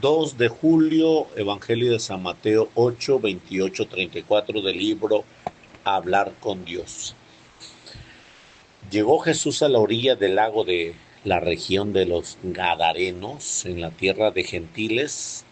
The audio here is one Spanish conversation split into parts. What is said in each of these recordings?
2 de julio, Evangelio de San Mateo 8, 28, 34 del libro Hablar con Dios. Llegó Jesús a la orilla del lago de la región de los Gadarenos, en la tierra de gentiles.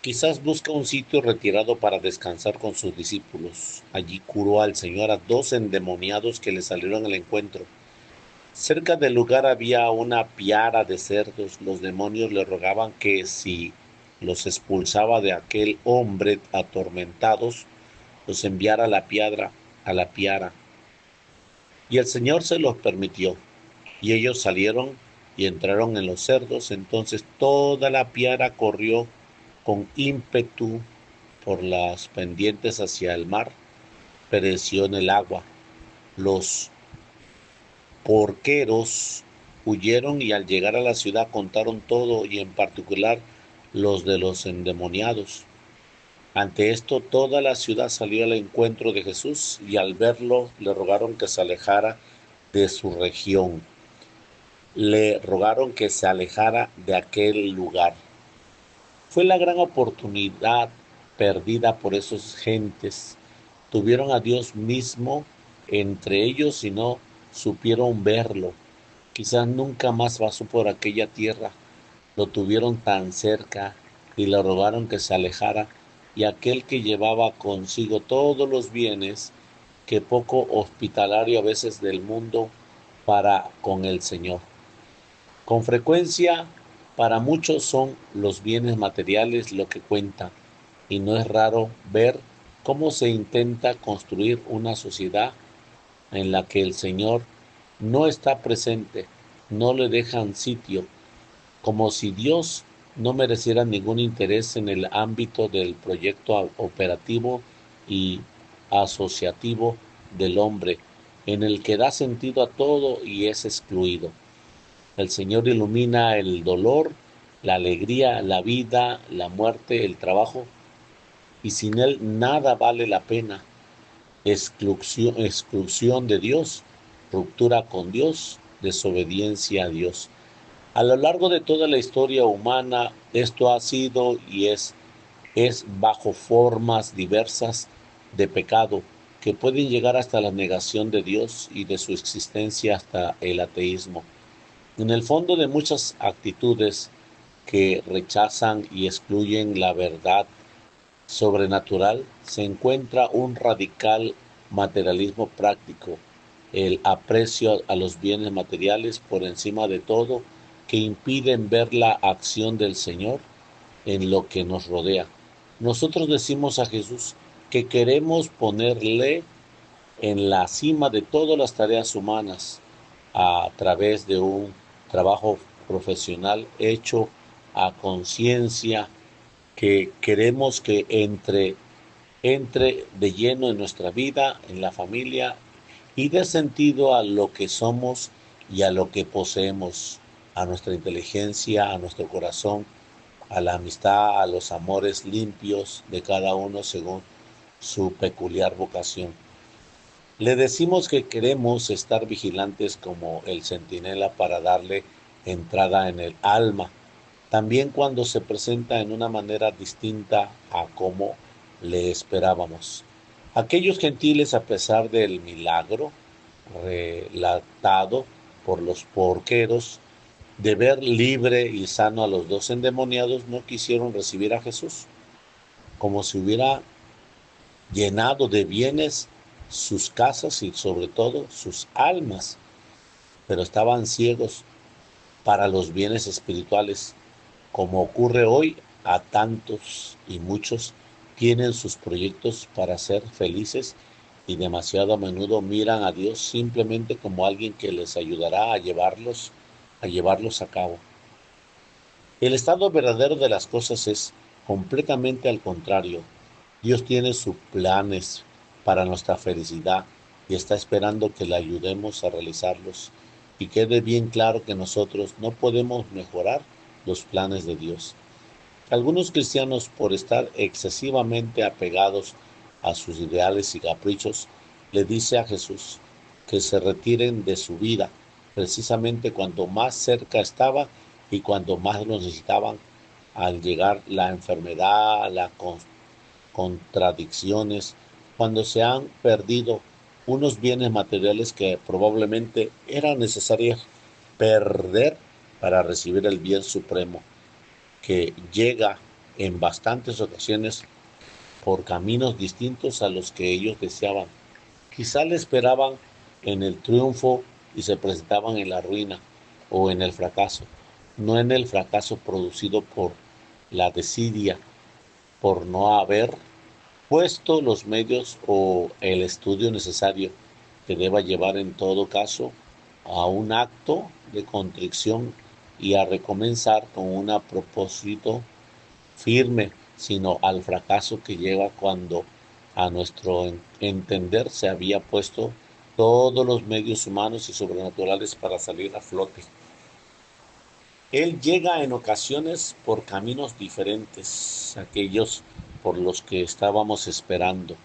Quizás busca un sitio retirado para descansar con sus discípulos. Allí curó al Señor a 2 endemoniados que le salieron al encuentro. Cerca del lugar había una piara de cerdos. Los demonios le rogaban que si los expulsaba de aquel hombre atormentados, los enviara a la piara. Y el Señor se los permitió. Y ellos salieron y entraron en los cerdos. Entonces toda la piara corrió con ímpetu por las pendientes hacia el mar, pereció en el agua. Los porqueros huyeron y al llegar a la ciudad contaron todo y en particular los de los endemoniados. Ante esto toda la ciudad salió al encuentro de Jesús y al verlo le rogaron que se alejara de su región. Le rogaron que se alejara de aquel lugar. Fue la gran oportunidad perdida por esas gentes. Tuvieron a Dios mismo entre ellos y no supieron verlo. Quizás nunca más pasó por aquella tierra. Lo tuvieron tan cerca y le rogaron que se alejara. Y aquel que llevaba consigo todos los bienes, que poco hospitalario a veces del mundo para con el Señor. Con frecuencia, para muchos son los bienes materiales lo que cuenta, y no es raro ver cómo se intenta construir una sociedad en la que el Señor no está presente, no le dejan sitio, como si Dios no mereciera ningún interés en el ámbito del proyecto operativo y asociativo del hombre, en el que da sentido a todo y es excluido. El Señor ilumina el dolor, la alegría, la vida, la muerte, el trabajo, y sin Él nada vale la pena. Exclusión de Dios, ruptura con Dios, desobediencia a Dios. A lo largo de toda la historia humana, esto ha sido y es bajo formas diversas de pecado que pueden llegar hasta la negación de Dios y de su existencia hasta el ateísmo. En el fondo de muchas actitudes que rechazan y excluyen la verdad sobrenatural se encuentra un radical materialismo práctico, el aprecio a los bienes materiales por encima de todo, que impiden ver la acción del Señor en lo que nos rodea. Nosotros decimos a Jesús que queremos ponerle en la cima de todas las tareas humanas a través de un trabajo profesional hecho a conciencia, que queremos que entre de lleno en nuestra vida, en la familia, y dé sentido a lo que somos y a lo que poseemos, a nuestra inteligencia, a nuestro corazón, a la amistad, a los amores limpios de cada uno según su peculiar vocación. Le decimos que queremos estar vigilantes como el centinela para darle entrada en el alma, también cuando se presenta en una manera distinta a como le esperábamos. Aquellos gentiles, a pesar del milagro relatado por los porqueros de ver libre y sano a los 2 endemoniados, no quisieron recibir a Jesús, como si hubiera llenado de bienes sus casas y sobre todo sus almas, pero estaban ciegos para los bienes espirituales, como ocurre hoy a tantos y muchos tienen sus proyectos para ser felices y demasiado a menudo miran a Dios simplemente como alguien que les ayudará a llevarlos a cabo. El estado verdadero de las cosas es completamente al contrario. Dios tiene sus planes para nuestra felicidad y está esperando que le ayudemos a realizarlos. Y quede bien claro que nosotros no podemos mejorar los planes de Dios. Algunos cristianos, por estar excesivamente apegados a sus ideales y caprichos, le dice a Jesús que se retiren de su vida, precisamente cuando más cerca estaba y cuando más lo necesitaban, al llegar la enfermedad, las contradicciones, cuando se han perdido unos bienes materiales que probablemente eran necesarios perder para recibir el bien supremo, que llega en bastantes ocasiones por caminos distintos a los que ellos deseaban. Quizá le esperaban en el triunfo y se presentaban en la ruina o en el fracaso, no en el fracaso producido por la desidia, por no haber puesto los medios o el estudio necesario que deba llevar en todo caso a un acto de contrición y a recomenzar con un propósito firme, sino al fracaso que lleva cuando a nuestro entender se había puesto todos los medios humanos y sobrenaturales para salir a flote. Él llega en ocasiones por caminos diferentes, aquellos por los que estábamos esperando.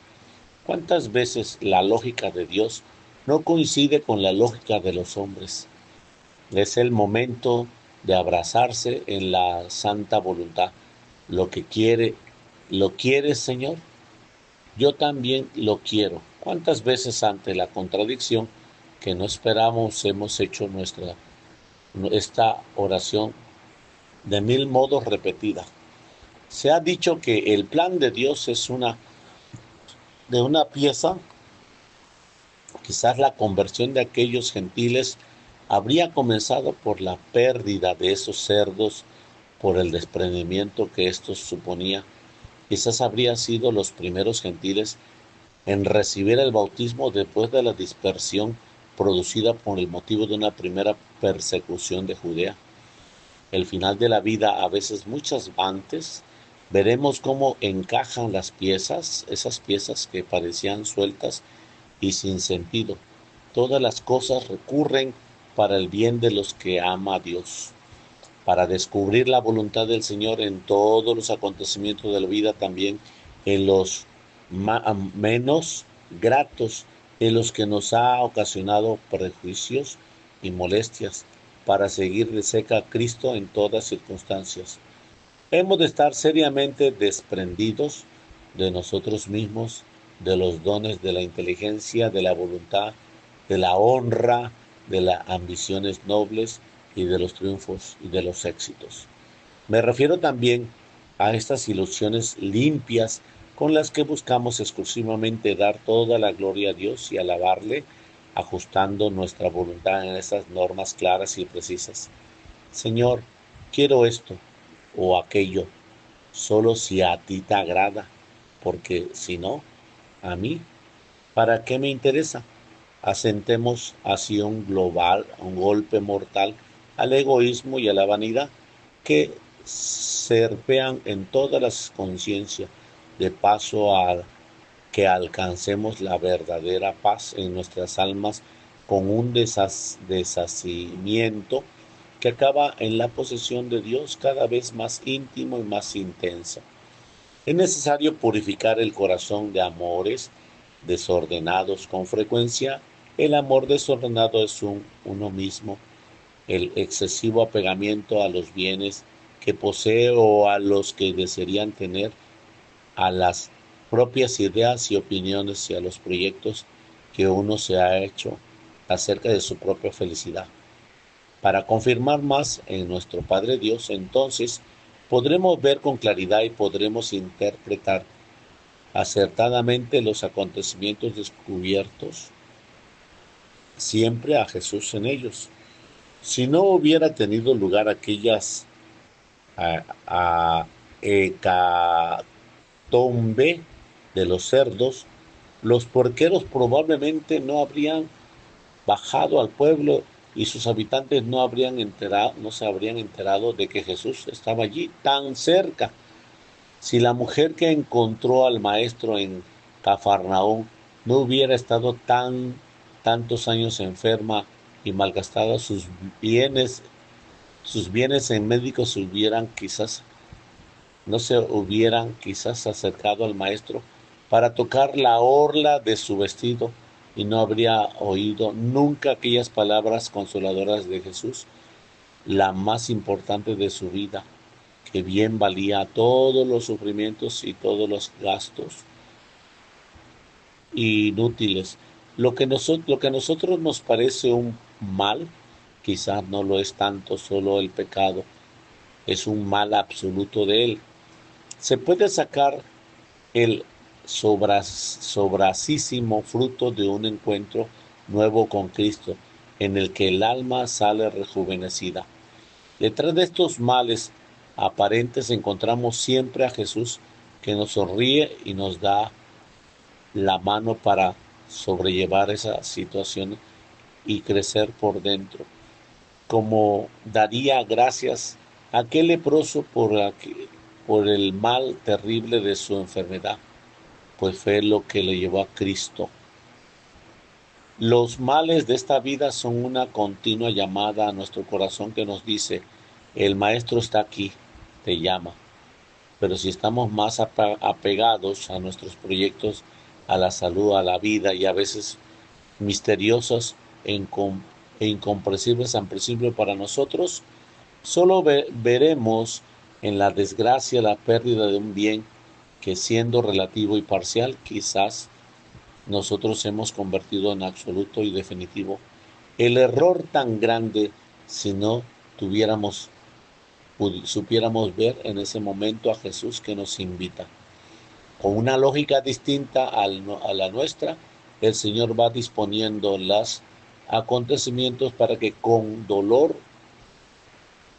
¿Cuántas veces la lógica de Dios no coincide con la lógica de los hombres? Es el momento de abrazarse en la santa voluntad. Lo que quiere, ¿lo quieres, Señor? Yo también lo quiero. ¿Cuántas veces ante la contradicción que no esperamos hemos hecho esta oración de mil modos repetida? Se ha dicho que el plan de Dios es de una pieza. Quizás la conversión de aquellos gentiles habría comenzado por la pérdida de esos cerdos, por el desprendimiento que esto suponía. Quizás habrían sido los primeros gentiles en recibir el bautismo después de la dispersión producida por el motivo de una primera persecución de Judea. El final de la vida, a veces muchas antes, veremos cómo encajan las piezas, esas piezas que parecían sueltas y sin sentido. Todas las cosas recurren para el bien de los que ama a Dios, para descubrir la voluntad del Señor en todos los acontecimientos de la vida, también en los menos gratos, en los que nos ha ocasionado prejuicios y molestias, para seguir de cerca a Cristo en todas circunstancias. Hemos de estar seriamente desprendidos de nosotros mismos, de los dones de la inteligencia, de la voluntad, de la honra, de las ambiciones nobles y de los triunfos y de los éxitos. Me refiero también a estas ilusiones limpias con las que buscamos exclusivamente dar toda la gloria a Dios y alabarle, ajustando nuestra voluntad en esas normas claras y precisas. Señor, quiero esto o aquello, solo si a ti te agrada, porque si no, a mí, ¿para qué me interesa? Asentemos así un golpe mortal al egoísmo y a la vanidad que serpean en todas las conciencias, de paso a que alcancemos la verdadera paz en nuestras almas con un deshacimiento que acaba en la posesión de Dios cada vez más íntimo y más intenso. Es necesario purificar el corazón de amores desordenados. Con frecuencia, el amor desordenado es uno mismo, el excesivo apegamiento a los bienes que posee o a los que desearían tener, a las propias ideas y opiniones y a los proyectos que uno se ha hecho acerca de su propia felicidad. Para confirmar más en nuestro Padre Dios, entonces podremos ver con claridad y podremos interpretar acertadamente los acontecimientos descubiertos, siempre a Jesús en ellos. Si no hubiera tenido lugar aquellas hecatombe de los cerdos, los porqueros probablemente no habrían bajado al pueblo y sus habitantes no se habrían enterado de que Jesús estaba allí tan cerca. Si la mujer que encontró al maestro en Cafarnaúm no hubiera estado tantos años enferma y malgastada, sus bienes en médicos no se hubieran quizás acercado al maestro para tocar la orla de su vestido y no habría oído nunca aquellas palabras consoladoras de Jesús, la más importante de su vida. que bien valía todos los sufrimientos y todos los gastos inútiles. Lo que a nosotros nos parece un mal, quizás no lo es tanto solo el pecado, es un mal absoluto de él. Se puede sacar el sobrasísimo fruto de un encuentro nuevo con Cristo, en el que el alma sale rejuvenecida. Detrás de estos males aparentes encontramos siempre a Jesús, que nos sonríe y nos da la mano para sobrellevar esa situación y crecer por dentro. Como daría gracias a aquel leproso por el mal terrible de su enfermedad, pues fue lo que le llevó a Cristo. Los males de esta vida son una continua llamada a nuestro corazón que nos dice, el Maestro está aquí, te llama. Pero si estamos más apegados a nuestros proyectos, a la salud, a la vida y a veces misteriosos e incomprensibles en principio para nosotros, solo veremos en la desgracia la pérdida de un bien que, siendo relativo y parcial, quizás nosotros hemos convertido en absoluto y definitivo. El error tan grande si no tuviéramos, supiéramos ver en ese momento a Jesús que nos invita. Con una lógica distinta a la nuestra, el Señor va disponiendo los acontecimientos para que con dolor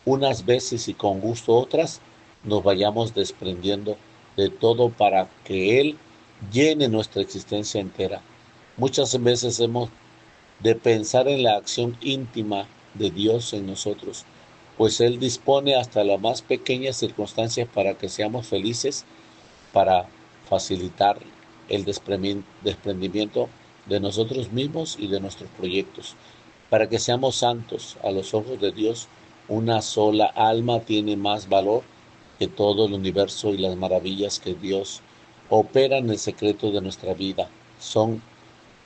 unas veces y con gusto otras nos vayamos desprendiendo de todo para que Él llene nuestra existencia entera. Muchas veces hemos de pensar en la acción íntima de Dios en nosotros, pues Él dispone hasta las más pequeñas circunstancias para que seamos felices, para facilitar el desprendimiento de nosotros mismos y de nuestros proyectos, para que seamos santos a los ojos de Dios. Una sola alma tiene más valor que todo el universo, y las maravillas que Dios opera en el secreto de nuestra vida son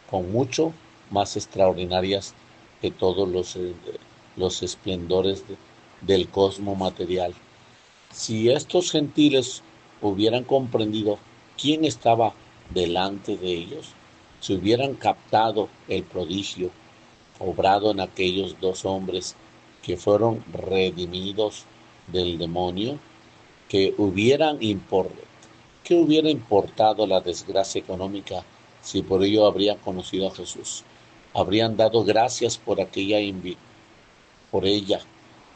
con mucho más extraordinarias que todos los esplendores del cosmos material. Si estos gentiles hubieran comprendido quién estaba delante de ellos, si hubieran captado el prodigio obrado en aquellos dos hombres que fueron redimidos del demonio, que hubiera importado la desgracia económica si por ello habrían conocido a Jesús. Habrían dado gracias por ella.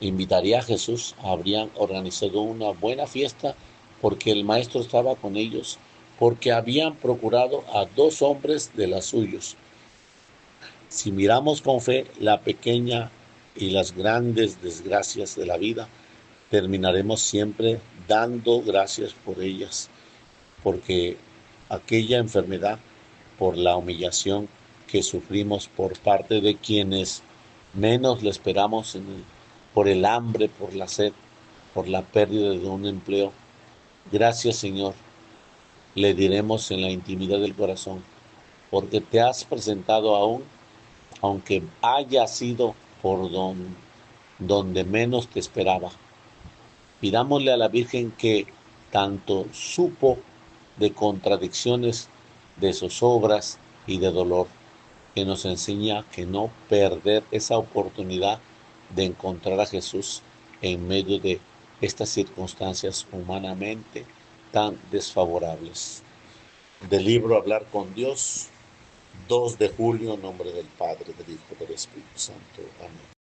Invitaría a Jesús, habrían organizado una buena fiesta porque el Maestro estaba con ellos, porque habían procurado a dos hombres de las suyos. Si miramos con fe la pequeña y las grandes desgracias de la vida, terminaremos siempre dando gracias por ellas, porque aquella enfermedad, por la humillación que sufrimos por parte de quienes menos le esperamos, por el hambre, por la sed, por la pérdida de un empleo. Gracias, Señor, le diremos en la intimidad del corazón, porque te has presentado aún, aunque haya sido por donde menos te esperaba. Pidámosle a la Virgen que tanto supo de contradicciones, de zozobras y de dolor, que nos enseña que no perder esa oportunidad de encontrar a Jesús en medio de estas circunstancias humanamente tan desfavorables. Del libro Hablar con Dios, 2 de julio, en nombre del Padre, del Hijo y del Espíritu Santo. Amén.